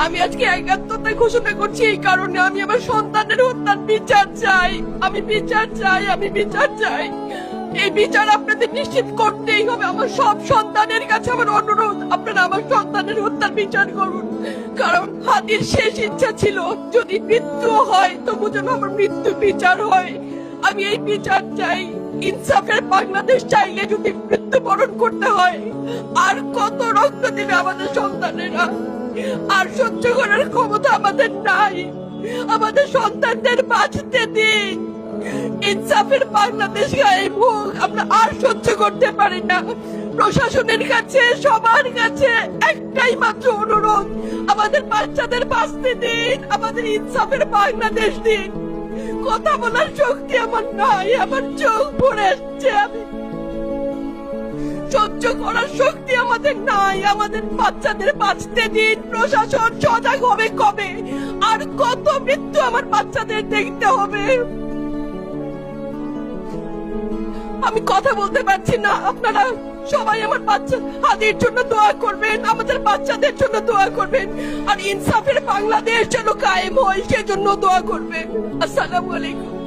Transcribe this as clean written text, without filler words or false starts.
আমি আজকে একাত্মতা ঘোষণা করছি এই কারণে, আমি আমার সন্তানের হত্যার বিচার চাই। আমি বিচার চাই, আমি বিচার চাই। এই বিচার আপনাদের নিশ্চিত করতেই হবে। আমার সব সন্তানের কাছে আমার অনুরোধ, আপনারা আমার সন্তানের হত্যার বিচার করুন। কারণ হাদির শেষ ইচ্ছা ছিল যদি মৃত্যু হয় তবু যেন আমার মৃত্যু বিচার হয়। আমি এই বিচার চাই। ইনসাফের বাংলাদেশ চাইলে যদি মৃত্যুবরণ করতে হয়, আর কত রক্ত দেবে আমাদের সন্তানেরা? আর সহ্য করার ক্ষমতা আমাদের নাই। আমাদের সন্তানদের বাঁচতে দিন। ইনসাফের বাংলাদেশ গায়েব হোক। আমরা আর সহ্য করতে পারি না। প্রশাসনের কাছে, সবার কাছে একটাই মাত্র অনুরোধ, আমাদের বাচ্চাদের বাঁচতে দিন, আমাদের ইনসাফের বাংলাদেশ দিন। কথা বলার শক্তি আমার নাই, আমার চোখ ভরে আসছে। আমি সহ্য করার শক্তি আমাদের নাই। আমাদের বাচ্চাদের বাঁচতে দিন। প্রশাসন সজাগ হবে কবে? আর কত মৃত্যু আমার বাচ্চাদের দেখতে হবে? আমি কথা বলতে পারছি না। আপনারা সবাই আমার বাচ্চা হাদির জন্য দোয়া করবেন, আমাদের বাচ্চাদের জন্য দোয়া করবেন, আর ইনসাফের বাংলাদেশ যেন কায়েম হয় সেজন্য দোয়া করবেন। আসসালামু আলাইকুম।